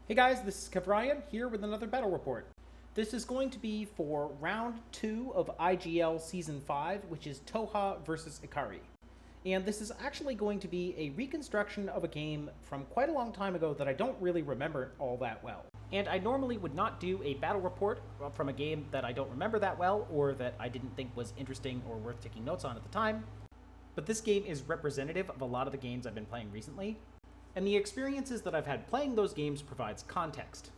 Hey guys, this is Khavrion here with another battle report. This is going to be for round 2 of IGL Season 5, which is Tohaa versus Ikari. And this is actually going to be a reconstruction of a game from quite a long time ago that I don't really remember all that well. And I normally would not do a battle report from a game that I don't remember that well, or that I didn't think was interesting or worth taking notes on at the time. But this game is representative of a lot of the games I've been playing recently, and the experiences that I've had playing those games provides context,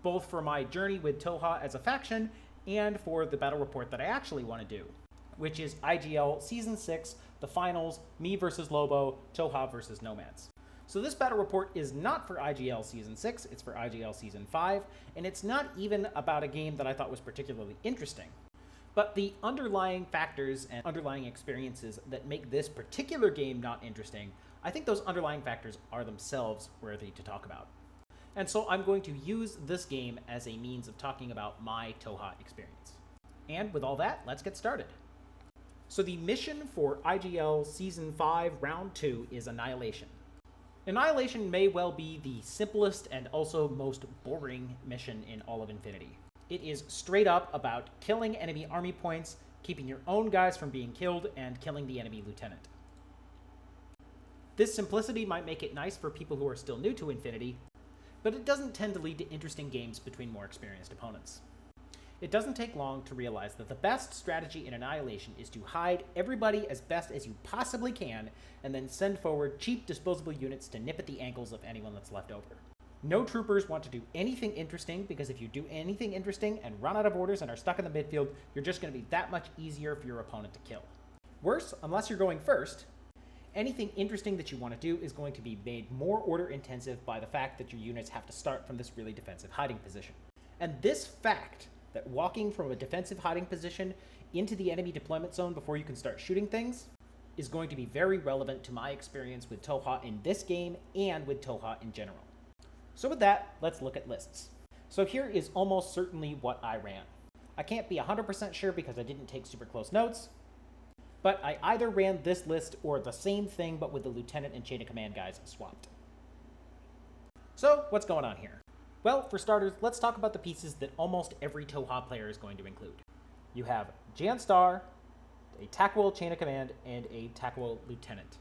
both for my journey with Tohaa as a faction and for the battle report that I actually want to do, which is IGL Season 6, the finals, me versus Lobo, Tohaa versus Nomads. So this battle report is not for IGL Season 6, it's for IGL Season 5, and it's not even about a game that I thought was particularly interesting. But the underlying factors and underlying experiences that make this particular game not interesting, I think those underlying factors are themselves worthy to talk about. And so I'm going to use this game as a means of talking about my Tohaa experience. And with all that, let's get started. So the mission for IGL Season 5 Round 2 is Annihilation. Annihilation may well be the simplest and also most boring mission in all of infiNity. It is straight up about killing enemy army points, keeping your own guys from being killed, and killing the enemy lieutenant. This simplicity might make it nice for people who are still new to infiNity, but it doesn't tend to lead to interesting games between more experienced opponents. It doesn't take long to realize that the best strategy in Annihilation is to hide everybody as best as you possibly can, and then send forward cheap disposable units to nip at the ankles of anyone that's left over. No troopers want to do anything interesting, because if you do anything interesting and run out of orders and are stuck in the midfield, you're just going to be that much easier for your opponent to kill. Worse, unless you're going first, anything interesting that you want to do is going to be made more order intensive by the fact that your units have to start from this really defensive hiding position. And this fact, that walking from a defensive hiding position into the enemy deployment zone before you can start shooting things, is going to be very relevant to my experience with Tohaa in this game and with Tohaa in general. So with that, let's look at lists. So here is almost certainly what I ran. I can't be 100% sure because I didn't take super close notes, but I either ran this list or the same thing but with the lieutenant and chain of command guys swapped. So what's going on here? Well, for starters, let's talk about the pieces that almost every Tohaa player is going to include. You have Jan Star, a Takwil chain of command, and a Takwil lieutenant.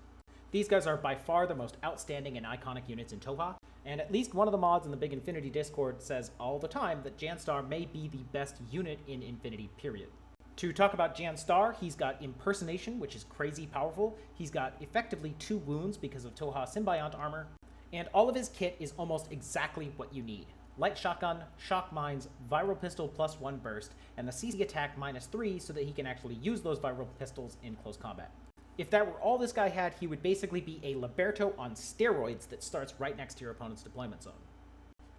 These guys are by far the most outstanding and iconic units in Tohaa, and at least one of the mods in the big infiNity Discord says all the time that Jan Star may be the best unit in infiNity, period. To talk about Jan Star, he's got Impersonation, which is crazy powerful. He's got effectively 2 wounds because of Tohaa Symbiont armor, and all of his kit is almost exactly what you need. Light shotgun, shock mines, viral pistol +1 burst, and the CC attack -3 so that he can actually use those viral pistols in close combat. If that were all this guy had, he would basically be a Liberto on steroids that starts right next to your opponent's deployment zone.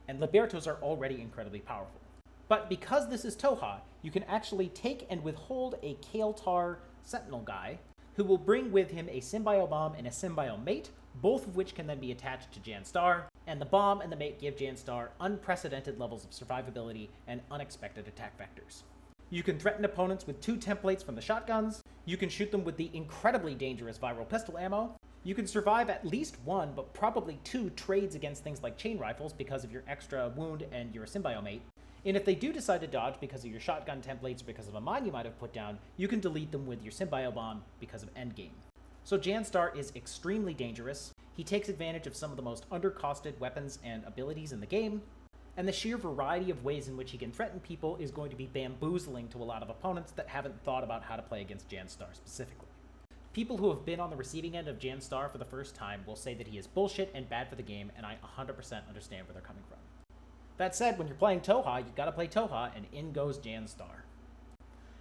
And Libertos are already incredibly powerful. But because this is Tohaa, you can actually take and withhold a Kael'tar Sentinel guy, who will bring with him a Symbio Bomb and a Symbio Mate, both of which can then be attached to Jan Star, and the Bomb and the Mate give Jan Star unprecedented levels of survivability and unexpected attack vectors. You can threaten opponents with 2 templates from the shotguns, you can shoot them with the incredibly dangerous viral pistol ammo, you can survive at least 1, but probably 2 trades against things like chain rifles because of your extra wound and your Symbio Mate, and if they do decide to dodge because of your shotgun templates or because of a mine you might have put down, you can delete them with your Symbio Bomb because of endgame. So Jan Star is extremely dangerous, he takes advantage of some of the most undercosted weapons and abilities in the game, and the sheer variety of ways in which he can threaten people is going to be bamboozling to a lot of opponents that haven't thought about how to play against Jan Star specifically. People who have been on the receiving end of Jan Star for the first time will say that he is bullshit and bad for the game, and I 100% understand where they're coming from. That said, when you're playing Tohaa, you gotta play Tohaa, and in goes Jan Star.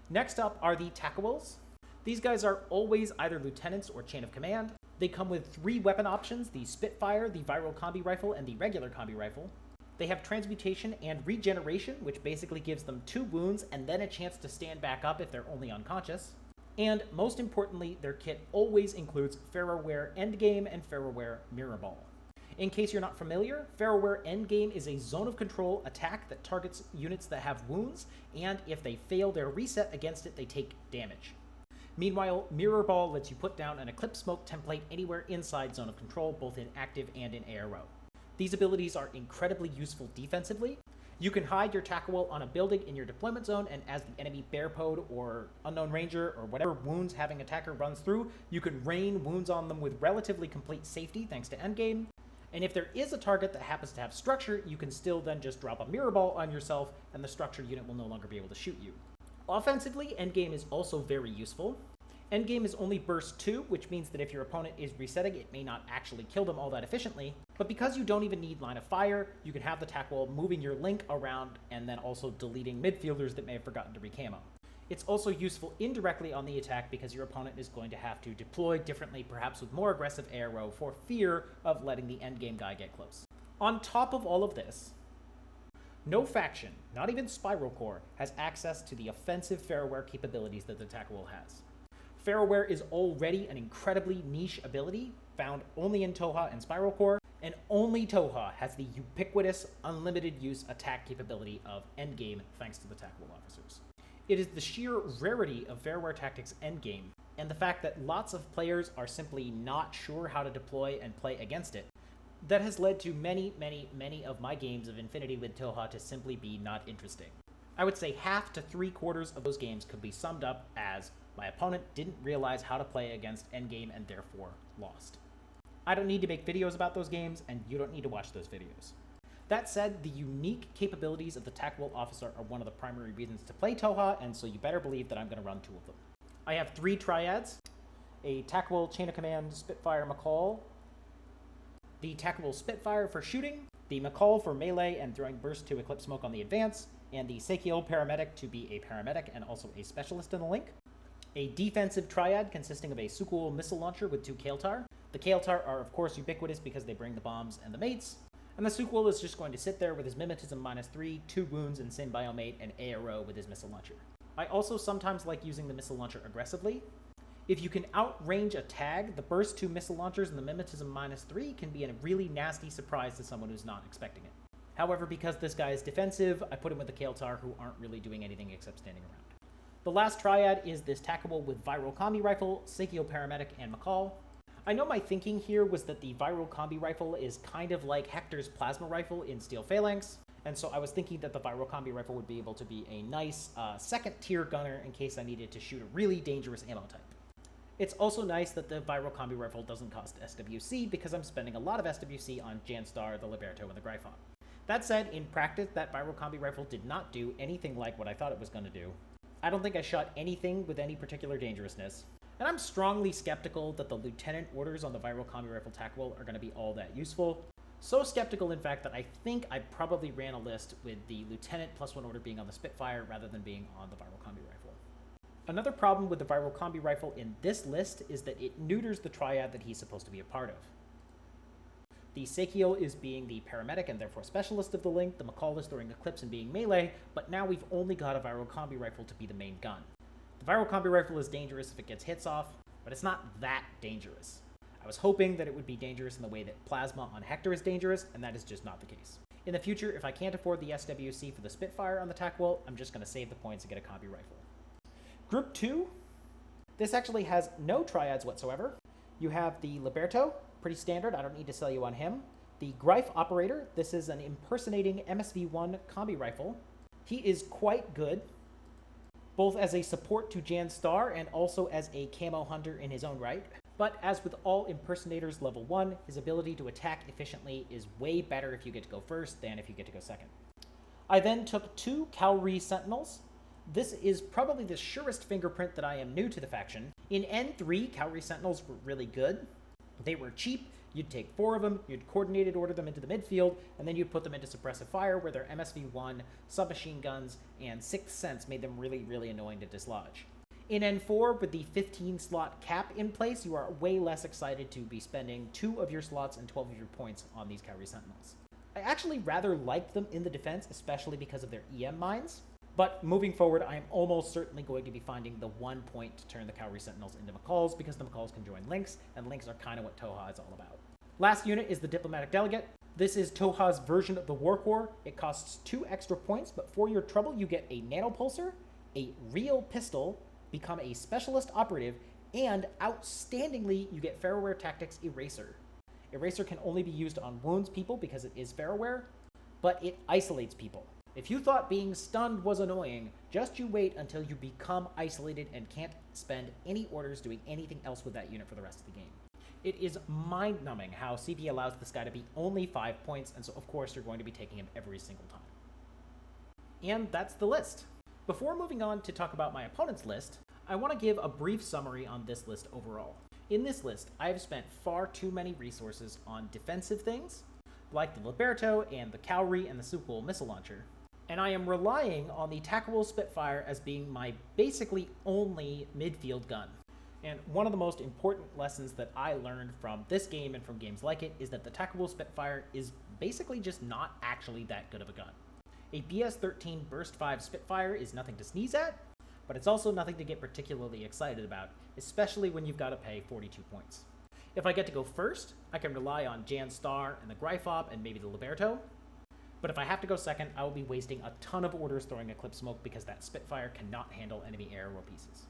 Next up are the Takwils. These guys are always either lieutenants or chain of command. They come with 3 weapon options, the Spitfire, the Viral Combi Rifle, and the regular Combi Rifle. They have Transmutation and Regeneration, which basically gives them 2 wounds and then a chance to stand back up if they're only unconscious. And most importantly, their kit always includes Ferroware Endgame and Ferroware Mirror Ball. In case you're not familiar, Ferroware Endgame is a zone of control attack that targets units that have wounds, and if they fail their reset against it, they take damage. Meanwhile, Mirror Ball lets you put down an Eclipse Smoke template anywhere inside zone of control, both in active and in ARO. These abilities are incredibly useful defensively. You can hide your Tackle on a building in your deployment zone, and as the enemy Bearpode or Unknown Ranger or whatever wounds having attacker runs through, you can rain wounds on them with relatively complete safety thanks to endgame. And if there is a target that happens to have structure, you can still then just drop a mirror ball on yourself, and the structured unit will no longer be able to shoot you. Offensively, endgame is also very useful. Endgame is only burst 2, which means that if your opponent is resetting, it may not actually kill them all that efficiently. But because you don't even need line of fire, you can have the Tackle moving your link around and then also deleting midfielders that may have forgotten to recamo. It's also useful indirectly on the attack because your opponent is going to have to deploy differently, perhaps with more aggressive arrow, for fear of letting the endgame guy get close. On top of all of this, no faction, not even Spiral Core, has access to the offensive Ferroware capabilities that the Tackle has. Ferroware is already an incredibly niche ability found only in Tohaa and Spiral Core, and only Tohaa has the ubiquitous, unlimited use attack capability of Endgame thanks to the Tackle officers. It is the sheer rarity of Ferroware Tactics Endgame, and the fact that lots of players are simply not sure how to deploy and play against it, that has led to many of my games of infiNity with Tohaa to simply be not interesting. I would say half to 3/4 of those games could be summed up as my opponent didn't realize how to play against endgame and therefore lost. I don't need to make videos about those games, and you don't need to watch those videos. That said, the unique capabilities of the Tackle Officer are one of the primary reasons to play Tohaa, and so you better believe that I'm going to run 2 of them. I have 3 triads, a Tackle Chain of Command Spitfire McCall, the Tackle Spitfire for shooting, the McCall for melee and throwing burst to eclipse smoke on the advance, and the Sekiel Paramedic to be a paramedic and also a specialist in the link. A defensive triad consisting of a Sukul missile launcher with 2 Kael'tar. The Kael'tar are of course ubiquitous because they bring the bombs and the mates, and the Sukul is just going to sit there with his Mimetism -3, 2 wounds and Sin Biomate, and ARO with his missile launcher. I also sometimes like using the missile launcher aggressively. If you can outrange a tag, the burst 2 missile launchers and the Mimetism -3 can be a really nasty surprise to someone who's not expecting it. However, because this guy is defensive, I put him with the Kael'tar who aren't really doing anything except standing around. The last triad is this Tackable with Viral Combi Rifle, Sekiel Paramedic, and McCall. I know my thinking here was that the Viral Combi Rifle is kind of like Hector's Plasma Rifle in Steel Phalanx, and so I was thinking that the Viral Combi Rifle would be able to be a nice second-tier gunner in case I needed to shoot a really dangerous ammo type. It's also nice that the Viral Combi Rifle doesn't cost SWC because I'm spending a lot of SWC on Janstar, the Liberto, and the Gryphon. That said, in practice, that Viral Combi Rifle did not do anything like what I thought it was going to do. I don't think I shot anything with any particular dangerousness, and I'm strongly skeptical that the Lieutenant orders on the Viral Combi Rifle Tackle are going to be all that useful. So skeptical, in fact, that I think I probably ran a list with the Lieutenant +1 order being on the Spitfire rather than being on the Viral Combi Rifle. Another problem with the Viral Combi Rifle in this list is that it neuters the triad that he's supposed to be a part of. The Sekiel is being the paramedic and therefore specialist of the link, the McCall is throwing Eclipse and being melee, but now we've only got a Viral Combi Rifle to be the main gun. The Viral Combi Rifle is dangerous if it gets hits off, but it's not that dangerous. I was hoping that it would be dangerous in the way that Plasma on Hector is dangerous, and that is just not the case. In the future, if I can't afford the SWC for the Spitfire on the Tackle, I'm just going to save the points and get a Combi Rifle. Group 2, this actually has no triads whatsoever. You have the Liberto, pretty standard, I don't need to sell you on him. The Gryph Operator, this is an impersonating MSV1 Combi Rifle. He is quite good, both as a support to Janstar and also as a camo hunter in his own right. But as with all impersonators level 1, his ability to attack efficiently is way better if you get to go first than if you get to go second. I then took 2 Cavalry Sentinels. This is probably the surest fingerprint that I am new to the faction. In N3, Cavalry Sentinels were really good. They were cheap. You'd take 4 of them, you'd coordinated order them into the midfield, and then you'd put them into suppressive fire where their MSV1, submachine guns, and Sixth Sense made them really, really annoying to dislodge. In N4, with the 15-slot cap in place, you are way less excited to be spending 2 of your slots and 12 of your points on these Cavalry Sentinels. I actually rather liked them in the defense, especially because of their EM mines. But moving forward, I am almost certainly going to be finding the 1 point to turn the Cavalry Sentinels into McCalls because the McCalls can join links, and links are kind of what Tohaa is all about. Last unit is the Diplomatic Delegate. This is Tohaa's version of the War Core. It costs 2 extra points, but for your trouble, you get a Nanopulsar, a real pistol, become a Specialist Operative, and outstandingly, you get Ferroware Tactics Eraser. Eraser can only be used on wounds people because it is Ferroware, but it isolates people. If you thought being stunned was annoying, just you wait until you become isolated and can't spend any orders doing anything else with that unit for the rest of the game. It is mind-numbing how CP allows this guy to be only 5 points, and so of course you're going to be taking him every single time. And that's the list. Before moving on to talk about my opponent's list, I want to give a brief summary on this list overall. In this list, I have spent far too many resources on defensive things, like the Liberto and the Khavrion and the Super Missile Launcher, and I am relying on the Tackable Spitfire as being my basically only midfield gun. And one of the most important lessons that I learned from this game and from games like it is that the Tackable Spitfire is basically just not actually that good of a gun. A BS-13 Burst 5 Spitfire is nothing to sneeze at, but it's also nothing to get particularly excited about, especially when you've got to pay 42 points. If I get to go first, I can rely on Jan Star and the Gryphop and maybe the Liberto, but if I have to go second, I will be wasting a ton of orders throwing Eclipse Smoke because that Spitfire cannot handle enemy aerial pieces.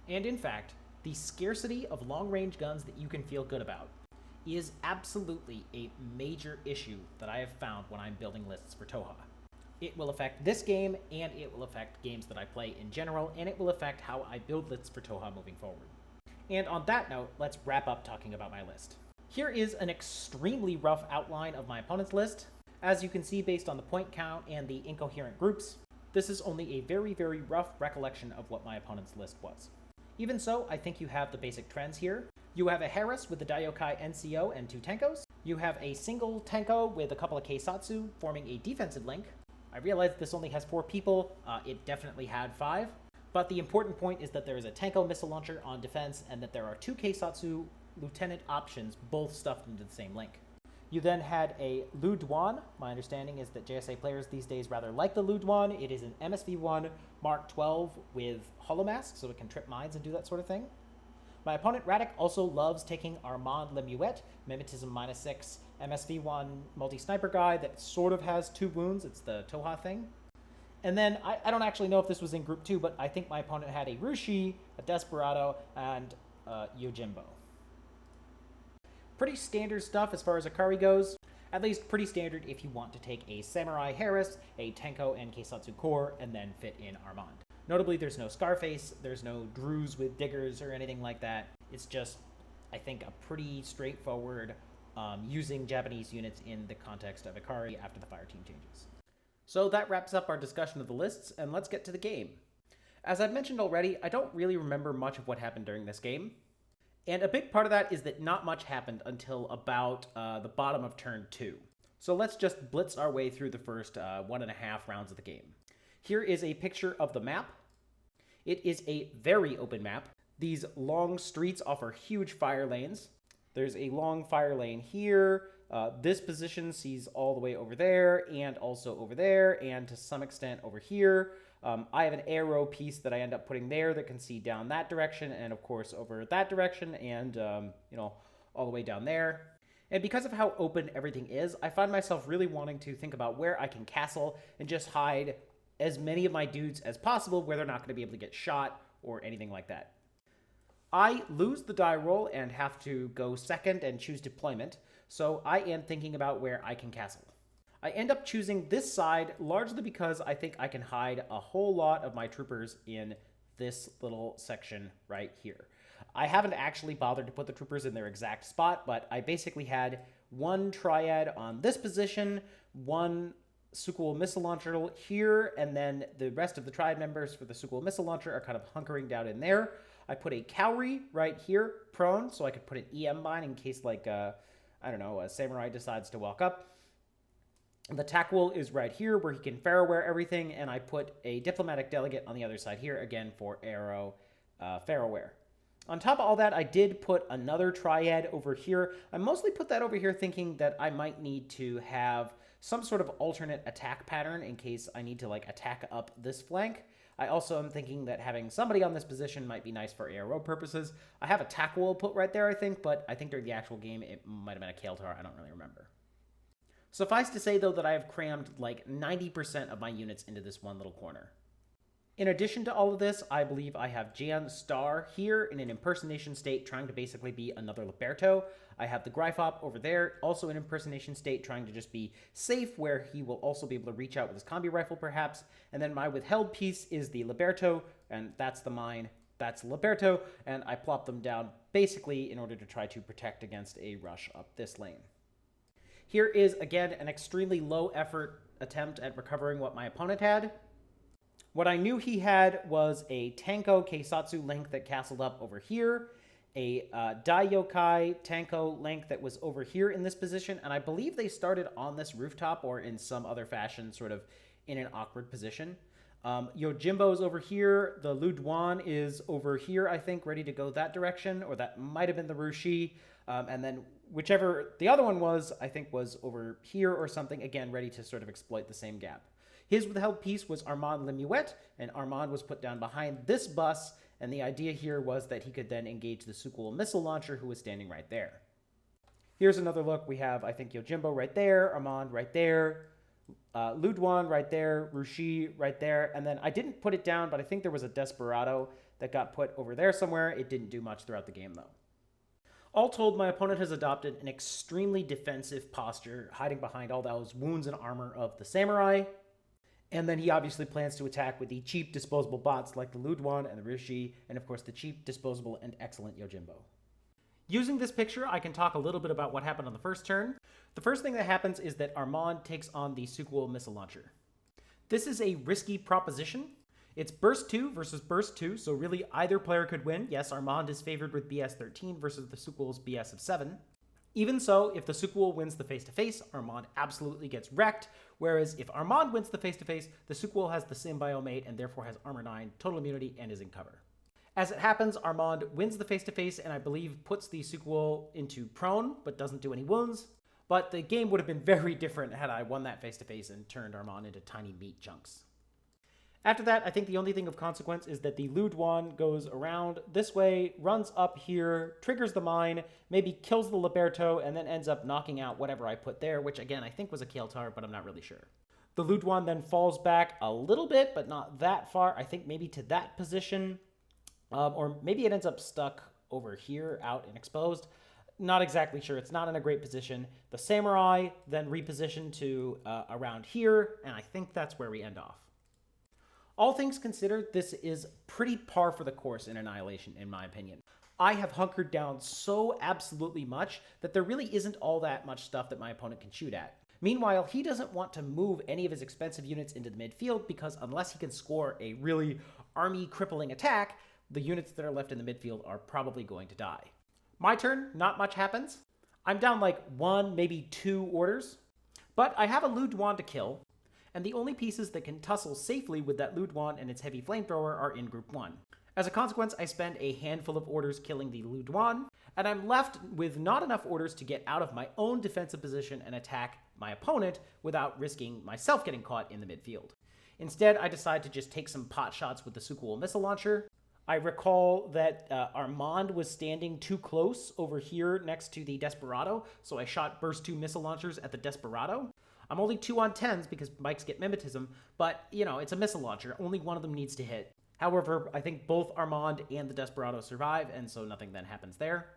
And in fact, the scarcity of long-range guns that you can feel good about is absolutely a major issue that I have found when I'm building lists for Tohaa. It will affect this game, and it will affect games that I play in general, and it will affect how I build lists for Tohaa moving forward. And on that note, let's wrap up talking about my list. Here is an extremely rough outline of my opponent's list. As you can see based on the point count and the incoherent groups, this is only a very, very rough recollection of what my opponent's list was. Even so, I think you have the basic trends here. You have a Harris with the Daiokai NCO and 2 Tenkos. You have a single Tenko with a couple of Keisatsu forming a defensive link. I realize this only has 4 people. It definitely had 5. But the important point is that there is a Tenko missile launcher on defense and that there are 2 Keisatsu lieutenant options, both stuffed into the same link. You then had a Lu Duan. My understanding is that JSA players these days rather like the Lu Duan. It is an MSV1 Mark 12 with Holomask, so it can trip mines and do that sort of thing. My opponent, Radek, also loves taking Armand Lemuet, Mimetism -6, MSV1 multi-sniper guy that sort of has 2 wounds. It's the Tohaa thing. And then, I don't actually know if this was in Group 2, but I think my opponent had a Rushi, a Desperado, and Yojimbo. Pretty standard stuff as far as Ikari goes. At least pretty standard if you want to take a Samurai Harris, a Tenko and Keisatsu Core, and then fit in Armand. Notably, there's no Scarface, there's no Drews with Diggers or anything like that. It's just, I think, a pretty straightforward using Japanese units in the context of Ikari after the fire team changes. So that wraps up our discussion of the lists, and let's get to the game. As I've mentioned already, I don't really remember much of what happened during this game. And a big part of that is that not much happened until about the bottom of turn 2. So let's just blitz our way through the first 1.5 rounds of the game. Here is a picture of the map. It is a very open map. These long streets offer huge fire lanes. There's a long fire lane here. This position sees all the way over there, and also over there, and to some extent over here. I have an arrow piece that I end up putting there that can see down that direction, and of course over that direction, and all the way down there. And because of how open everything is, I find myself really wanting to think about where I can castle and just hide as many of my dudes as possible where they're not going to be able to get shot or anything like that. I lose the die roll and have to go second and choose deployment, so I am thinking about where I can castle. I end up choosing this side largely because I think I can hide a whole lot of my troopers in this little section right here. I haven't actually bothered to put the troopers in their exact spot, but I basically had 1 triad on this position, 1 Sukuo missile launcher here, and then the rest of the triad members for the Sukuo missile launcher are kind of hunkering down in there. I put a Khavrion right here, prone, so I could put an EM mine in case, like, a samurai decides to walk up. The Tackable is right here where he can Ferroware everything, and I put a Diplomatic Delegate on the other side here, again, for arrow Ferroware. On top of all that, I did put another triad over here. I mostly put that over here thinking that I might need to have some sort of alternate attack pattern in case I need to, like, attack up this flank. I also am thinking that having somebody on this position might be nice for ARO purposes. I have a Tackable put right there, I think, but I think during the actual game it might have been a Kael'tar. I don't really remember. Suffice to say, though, that I have crammed like 90% of my units into this one little corner. In addition to all of this, I believe I have Jan Star here in an impersonation state trying to basically be another Liberto. I have the Gryphop over there, also in impersonation state, trying to just be safe, where he will also be able to reach out with his combi rifle, perhaps. And then my withheld piece is the Liberto, and that's the mine. That's Liberto, and I plop them down basically in order to try to protect against a rush up this lane. Here is, again, an extremely low effort attempt at recovering what my opponent had. What I knew he had was a Tanko Keisatsu link that castled up over here, a Dai-Yokai Tanko link that was over here in this position, and I believe they started on this rooftop or in some other fashion, sort of in an awkward position. Yojimbo is over here. The Lu Duan is over here, I think, ready to go that direction, or that might have been the Rushi. And then whichever the other one was, I think was over here or something, again, ready to sort of exploit the same gap. His withheld piece was Armand Lemuet, and Armand was put down behind this bus, and the idea here was that he could then engage the Sukuul missile launcher, who was standing right there. Here's another look. We have, I think, Yojimbo right there, Armand right there, Lu Duan right there, Rushi right there, and then I didn't put it down, but I think there was a Desperado that got put over there somewhere. It didn't do much throughout the game, though. All told, my opponent has adopted an extremely defensive posture, hiding behind all those wounds and armor of the samurai. And then he obviously plans to attack with the cheap disposable bots like the Lu Duan and the Rushi, and of course the cheap, disposable, and excellent Yojimbo. Using this picture, I can talk a little bit about what happened on the first turn. The first thing that happens is that Armand takes on the Sukuul missile launcher. This is a risky proposition. It's burst 2 versus burst 2, so really either player could win. Yes, Armand is favored with BS 13 versus the Sukuul's BS of 7. Even so, if the Sukuul wins the face-to-face, Armand absolutely gets wrecked, whereas if Armand wins the face-to-face, the Sukuul has the Symbio mate and therefore has armor 9, total immunity, and is in cover. As it happens, Armand wins the face-to-face and I believe puts the Sukuul into prone, but doesn't do any wounds. But the game would have been very different had I won that face-to-face and turned Armand into tiny meat chunks. After that, I think the only thing of consequence is that the Lu Duan goes around this way, runs up here, triggers the mine, maybe kills the Liberto, and then ends up knocking out whatever I put there, which again, I think was a Kael'tar, but I'm not really sure. The Lu Duan then falls back a little bit, but not that far. I think maybe to that position, or maybe it ends up stuck over here, out and exposed. Not exactly sure. It's not in a great position. The Samurai then repositioned to around here, and I think that's where we end off. All things considered, this is pretty par for the course in Annihilation, in my opinion. I have hunkered down so absolutely much that there really isn't all that much stuff that my opponent can shoot at. Meanwhile, he doesn't want to move any of his expensive units into the midfield because unless he can score a really army-crippling attack, the units that are left in the midfield are probably going to die. My turn, not much happens. I'm down like 1, maybe 2 orders, but I have a Lu Duan to kill, and the only pieces that can tussle safely with that Lu Duan and its heavy flamethrower are in Group 1. As a consequence, I spend a handful of orders killing the Lu Duan, and I'm left with not enough orders to get out of my own defensive position and attack my opponent without risking myself getting caught in the midfield. Instead, I decide to just take some pot shots with the Sukuul missile launcher. I recall that Armand was standing too close over here next to the Desperado, so I shot burst 2 missile launchers at the Desperado. I'm only 2 on 10s because bikes get mimetism, but, you know, it's a missile launcher. Only one of them needs to hit. However, I think both Armand and the Desperado survive, and so nothing then happens there.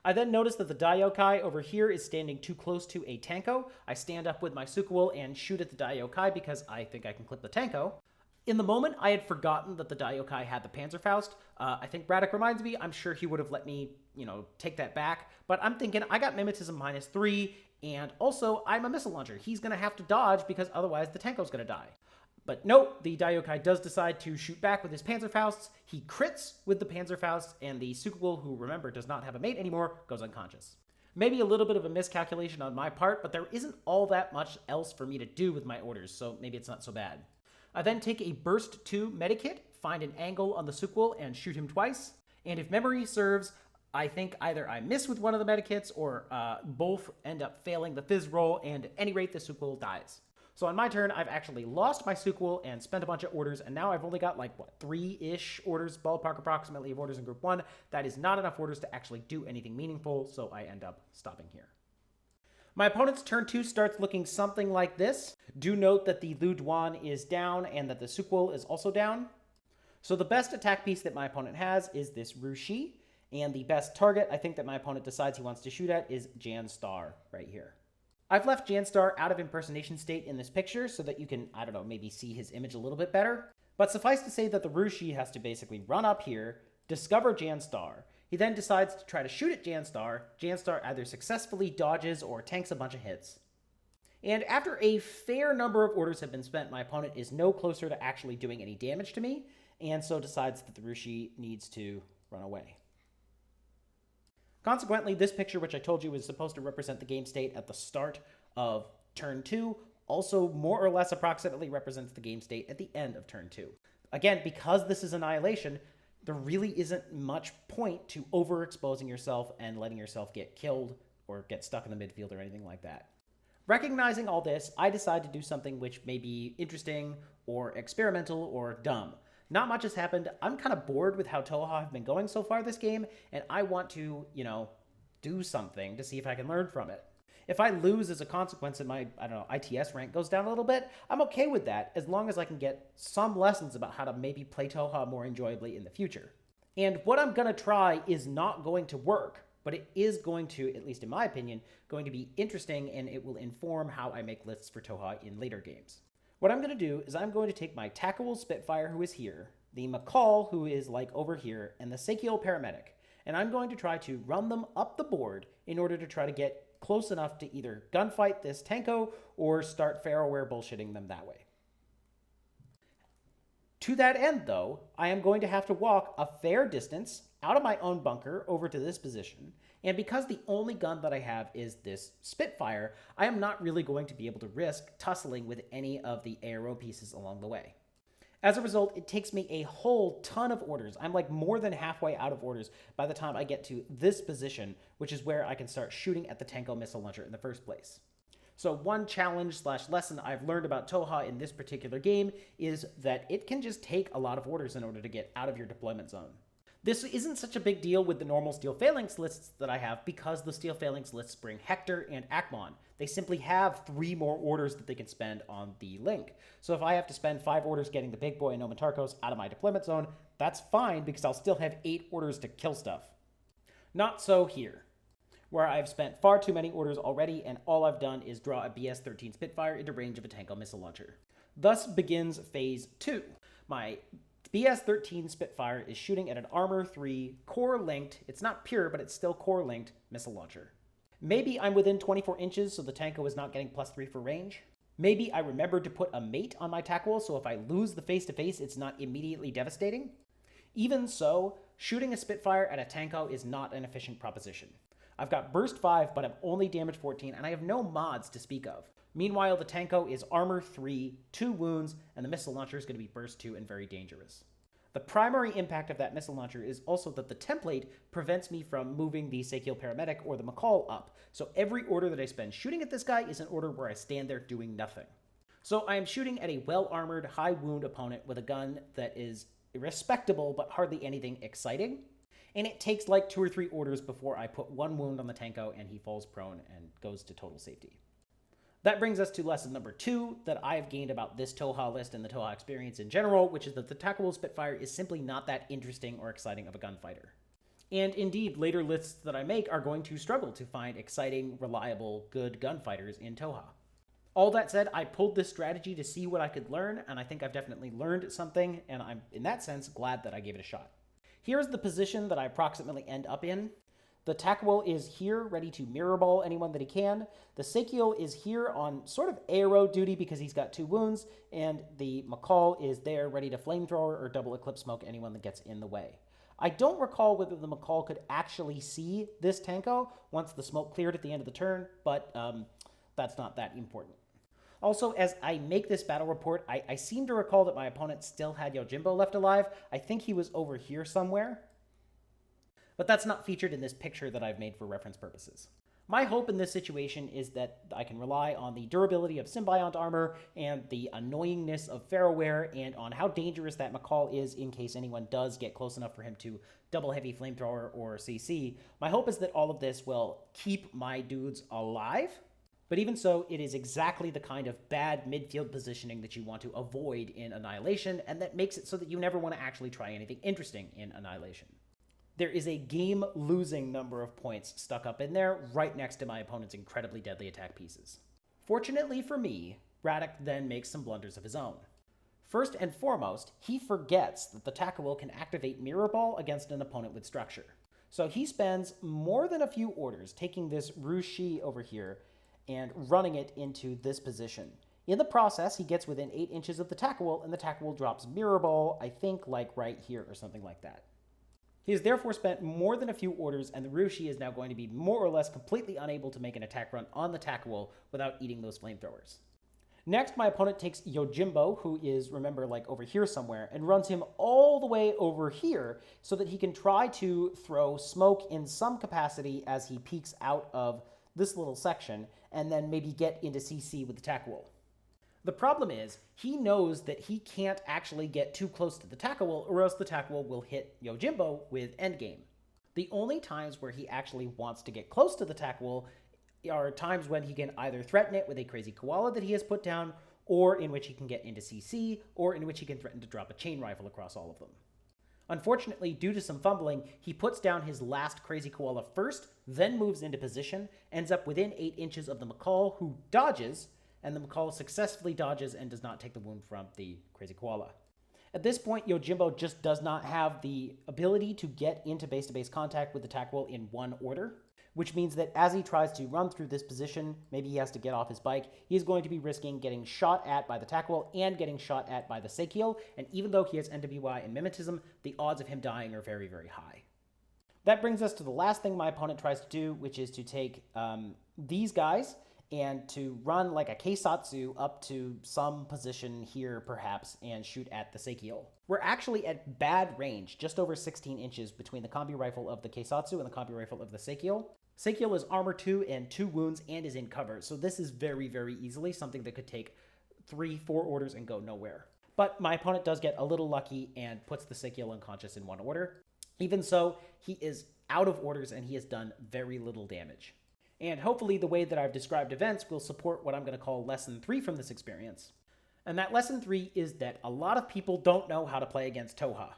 I then notice that the Dai-Yokai over here is standing too close to a Tanko. I stand up with my Sukuul and shoot at the Dai-Yokai because I think I can clip the Tanko. In the moment, I had forgotten that the Dai-Yokai had the Panzerfaust. I think Radek reminds me, I'm sure he would have let me, take that back. But I'm thinking, I got Mimetism -3, and also, I'm a missile launcher. He's going to have to dodge because otherwise the Tanko's going to die. But nope, the Dai-Yokai does decide to shoot back with his Panzerfausts. He crits with the Panzerfaust, and the Sukuul, who, remember, does not have a mate anymore, goes unconscious. Maybe a little bit of a miscalculation on my part, but there isn't all that much else for me to do with my orders, so maybe it's not so bad. I then take a Burst 2 Medikit, find an angle on the Sukuul, and shoot him twice. And if memory serves, I think either I miss with one of the Medikits, or both end up failing the Fizz roll, and at any rate, the Sukuul dies. So on my turn, I've actually lost my Sukuul and spent a bunch of orders, and now I've only got 3-ish orders, ballpark approximately, of orders in Group 1. That is not enough orders to actually do anything meaningful, so I end up stopping here. My opponent's turn 2 starts looking something like this. Do note that the Lu Duan is down and that the Sukuul is also down. So the best attack piece that my opponent has is this Rushi, And the best target I think that my opponent decides he wants to shoot at is Jan Star right here. I've left Jan Star out of impersonation state in this picture so that you can, I don't know, maybe see his image a little bit better. But suffice to say that the Rushi has to basically run up here, discover Jan Star. He then decides to try to shoot at Jan Star. Jan Star either successfully dodges or tanks a bunch of hits. And after a fair number of orders have been spent, my opponent is no closer to actually doing any damage to me, and so decides that the Rushi needs to run away. Consequently, this picture, which I told you was supposed to represent the game state at the start of turn 2, also more or less approximately represents the game state at the end of turn 2. Again, because this is Annihilation, there really isn't much point to overexposing yourself and letting yourself get killed or get stuck in the midfield or anything like that. Recognizing all this, I decide to do something which may be interesting or experimental or dumb. Not much has happened. I'm kind of bored with how Tohaa have been going so far this game, and I want to, do something to see if I can learn from it. If I lose as a consequence and my, ITS rank goes down a little bit, I'm okay with that as long as I can get some lessons about how to maybe play Tohaa more enjoyably in the future. And what I'm going to try is not going to work, but it is going to, at least in my opinion, going to be interesting, and it will inform how I make lists for Tohaa in later games. What I'm going to do is I'm going to take my Tackable Spitfire, who is here, the McCall, who is over here, and the Sekiel Paramedic, and I'm going to try to run them up the board in order to try to get close enough to either gunfight this Tanko or start Pharaohware bullshitting them that way. To that end, though, I am going to have to walk a fair distance out of my own bunker over to this position, and because the only gun that I have is this Spitfire, I am not really going to be able to risk tussling with any of the ARO pieces along the way. As a result, it takes me a whole ton of orders. I'm more than halfway out of orders by the time I get to this position, which is where I can start shooting at the Tanko missile launcher in the first place. So one challenge/lesson I've learned about Tohaa in this particular game is that it can just take a lot of orders in order to get out of your deployment zone. This isn't such a big deal with the normal Steel Phalanx lists that I have because the Steel Phalanx lists bring Hector and Akmon. They simply have 3 more orders that they can spend on the link. So if I have to spend 5 orders getting the big boy and Nomentarchos out of my deployment zone, that's fine because I'll still have 8 orders to kill stuff. Not so here, where I've spent far too many orders already and all I've done is draw a BS-13 Spitfire into range of a Tanko missile launcher. Thus begins Phase 2. My BS-13 Spitfire is shooting at an Armor 3 core-linked, it's not pure, but it's still core-linked missile launcher. Maybe I'm within 24 inches, so the Tanko is not getting +3 for range. Maybe I remembered to put a mate on my Tackle, so if I lose the face-to-face, it's not immediately devastating. Even so, shooting a Spitfire at a Tanko is not an efficient proposition. I've got Burst 5, but I'm only Damage 14, and I have no mods to speak of. Meanwhile, the Tanko is Armor 3, 2 wounds, and the missile launcher is going to be Burst 2 and very dangerous. The primary impact of that missile launcher is also that the template prevents me from moving the Sekiel Paramedic or the McCall up, so every order that I spend shooting at this guy is an order where I stand there doing nothing. So I am shooting at a well-armored, high-wound opponent with a gun that is respectable but hardly anything exciting, and it takes 2 or 3 orders before I put 1 wound on the Tanko and he falls prone and goes to total safety. That brings us to lesson number 2 that I have gained about this Tohaa list and the Tohaa experience in general, which is that the Tackable Spitfire is simply not that interesting or exciting of a gunfighter. And indeed, later lists that I make are going to struggle to find exciting, reliable, good gunfighters in Tohaa. All that said, I pulled this strategy to see what I could learn, and I think I've definitely learned something, and I'm, in that sense, glad that I gave it a shot. Here's the position that I approximately end up in. The Tackable is here, ready to mirror ball anyone that he can. The Sekiel is here on sort of ARO duty because he's got 2 wounds, and the McCall is there ready to flamethrower or double eclipse smoke anyone that gets in the way. I don't recall whether the McCall could actually see this Tanko once the smoke cleared at the end of the turn, but that's not that important. Also, as I make this battle report, I seem to recall that my opponent still had Yojimbo left alive. I think he was over here somewhere. But that's not featured in this picture that I've made for reference purposes. My hope in this situation is that I can rely on the durability of Symbiont armor and the annoyingness of Pharaohware and on how dangerous that McCall is in case anyone does get close enough for him to double heavy flamethrower or CC. My hope is that all of this will keep my dudes alive. But even so, it is exactly the kind of bad midfield positioning that you want to avoid in Annihilation, and that makes it so that you never want to actually try anything interesting in Annihilation. There is a game-losing number of points stuck up in there right next to my opponent's incredibly deadly attack pieces. Fortunately for me, Radek then makes some blunders of his own. First and foremost, he forgets that the Tackle can activate Mirror Ball against an opponent with structure. So he spends more than a few orders taking this Rushi over here and running it into this position. In the process, he gets within 8 inches of the Tackle, and the Tackle drops Mirror Ball, I think like right here or something like that. He has therefore spent more than a few orders, and the Rushi is now going to be more or less completely unable to make an attack run on the Tackle without eating those flamethrowers. Next, my opponent takes Yojimbo, who is, remember, like over here somewhere, and runs him all the way over here so that he can try to throw smoke in some capacity as he peeks out of this little section, and then maybe get into CC with the Tackle. The problem is, he knows that he can't actually get too close to the Tackle, or else the Tackle will hit Yojimbo with endgame. The only times where he actually wants to get close to the Tackle are times when he can either threaten it with a crazy koala that he has put down, or in which he can get into CC, or in which he can threaten to drop a chain rifle across all of them. Unfortunately, due to some fumbling, he puts down his last crazy koala first, then moves into position, ends up within 8 inches of the McCall, who dodges, and the McCall successfully dodges and does not take the wound from the crazy koala. At this point, Yojimbo just does not have the ability to get into base-to-base contact with the Tackle in one order, which means that as he tries to run through this position, maybe he has to get off his bike, he's going to be risking getting shot at by the Tackle and getting shot at by the Sekiel, and even though he has NWI and Mimetism, the odds of him dying are very, very high. That brings us to the last thing my opponent tries to do, which is to take these guys and to run like a Keisatsu up to some position here, perhaps, and shoot at the Sekiel. We're actually at bad range, just over 16 inches between the combi rifle of the Keisatsu and the combi rifle of the Sekiel. Sekiel is armor 2 and 2 wounds and is in cover, so this is very, very easily something that could take 3-4 orders and go nowhere. But my opponent does get a little lucky and puts the Sekiel unconscious in one order. Even so, he is out of orders and he has done very little damage. And hopefully the way that I've described events will support what I'm going to call Lesson 3 from this experience. And that Lesson 3 is that a lot of people don't know how to play against Tohaa.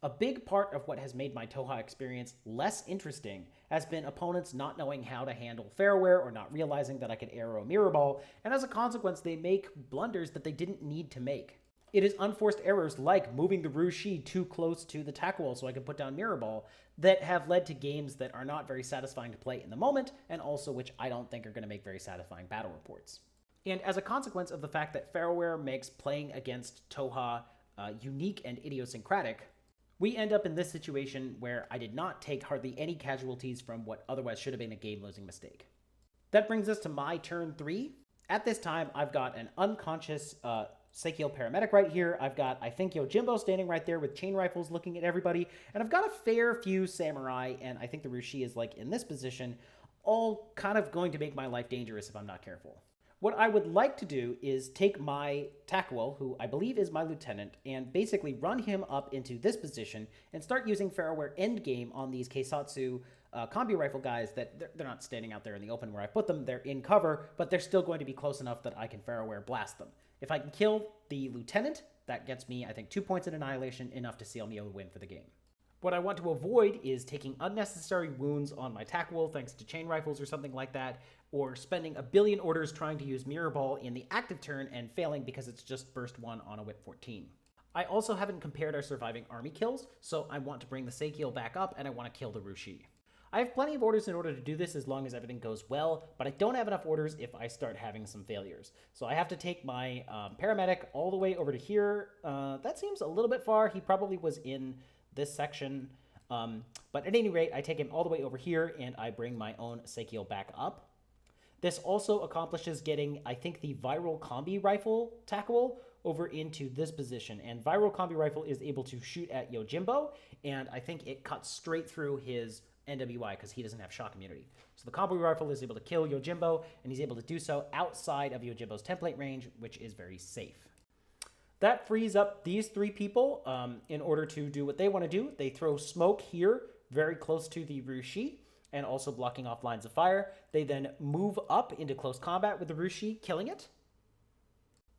A big part of what has made my Tohaa experience less interesting has been opponents not knowing how to handle Fairware or not realizing that I could arrow a Mirror Ball, and as a consequence they make blunders that they didn't need to make. It is unforced errors like moving the Rushi too close to the Tackle so I can put down Mirror Ball that have led to games that are not very satisfying to play in the moment, and also which I don't think are going to make very satisfying battle reports. And as a consequence of the fact that Fairware makes playing against Tohaa unique and idiosyncratic, we end up in this situation where I did not take hardly any casualties from what otherwise should have been a game-losing mistake. That brings us to my turn 3. At this time, I've got an unconscious Sekiel paramedic right here. I've got, I think, Yojimbo standing right there with chain rifles looking at everybody. And I've got a fair few samurai, and I think the Rushi is like in this position, all kind of going to make my life dangerous if I'm not careful. What I would like to do is take my Tackle, who I believe is my lieutenant, and basically run him up into this position and start using Fairware endgame on these Keisatsu combi rifle guys that they're not standing out there in the open where I put them. They're in cover, but they're still going to be close enough that I can Fairware blast them. If I can kill the lieutenant, that gets me, I think, 2 points in Annihilation, enough to seal me a win for the game. What I want to avoid is taking unnecessary wounds on my Tackle thanks to chain rifles or something like that, or spending a billion orders trying to use Mirror Ball in the active turn and failing because it's just burst 1 on a whip 14. I also haven't compared our surviving army kills, so I want to bring the Sekiel back up and I want to kill the Rushi. I have plenty of orders in order to do this as long as everything goes well, but I don't have enough orders if I start having some failures. So I have to take my paramedic all the way over to here. That seems a little bit far. He probably was in this section. But at any rate, I take him all the way over here and I bring my own Sekiel back up. This also accomplishes getting, I think, the Viral Combi Rifle Tackle over into this position. And Viral Combi Rifle is able to shoot at Yojimbo, and I think it cuts straight through his NWI because he doesn't have shock immunity. So the combi rifle is able to kill Yojimbo, and he's able to do so outside of Yojimbo's template range, which is very safe. That frees up these 3 people in order to do what they want to do. They throw smoke here very close to the Rushi and also blocking off lines of fire. They then move up into close combat with the Rushi, killing it.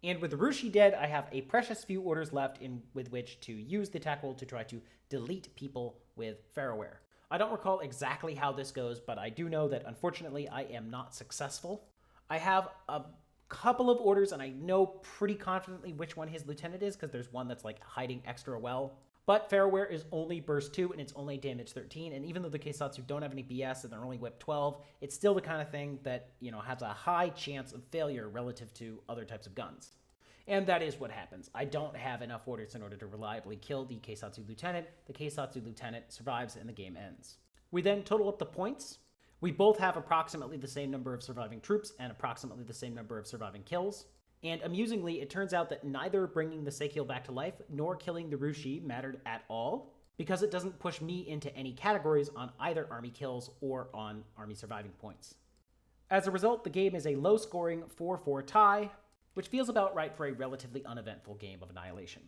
And with the Rushi dead, I have a precious few orders left with which to use the Tackle to try to delete people with Faraware. I don't recall exactly how this goes, but I do know that unfortunately I am not successful. I have a couple of orders and I know pretty confidently which one his lieutenant is because there's one that's like hiding extra well. But Faraware is only burst 2 and it's only damage 13, and even though the Keisatsu don't have any BS and they're only whip 12, it's still the kind of thing that, has a high chance of failure relative to other types of guns. And that is what happens. I don't have enough orders in order to reliably kill the Keisatsu Lieutenant. The Keisatsu Lieutenant survives and the game ends. We then total up the points. We both have approximately the same number of surviving troops and approximately the same number of surviving kills. And amusingly, it turns out that neither bringing the Seikyo back to life nor killing the Rushi mattered at all, because it doesn't push me into any categories on either army kills or on army surviving points. As a result, the game is a low-scoring 4-4 tie, which feels about right for a relatively uneventful game of Annihilation.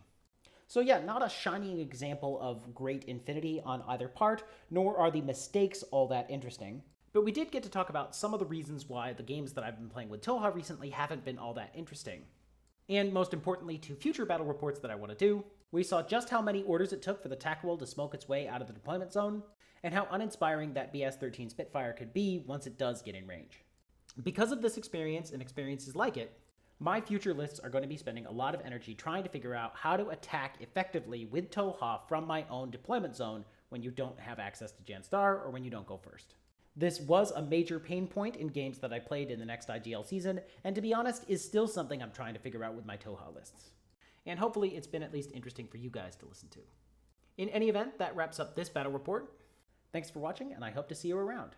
So yeah, not a shining example of great infiNity on either part, nor are the mistakes all that interesting. But we did get to talk about some of the reasons why the games that I've been playing with Tohaa recently haven't been all that interesting. And most importantly, to future battle reports that I want to do, we saw just how many orders it took for the Tackwell to smoke its way out of the deployment zone, and how uninspiring that BS-13 Spitfire could be once it does get in range. Because of this experience and experiences like it, my future lists are going to be spending a lot of energy trying to figure out how to attack effectively with Tohaa from my own deployment zone when you don't have access to Janstar or when you don't go first. This was a major pain point in games that I played in the next IGL season, and to be honest, is still something I'm trying to figure out with my Tohaa lists. And hopefully it's been at least interesting for you guys to listen to. In any event, that wraps up this battle report. Thanks for watching, and I hope to see you around.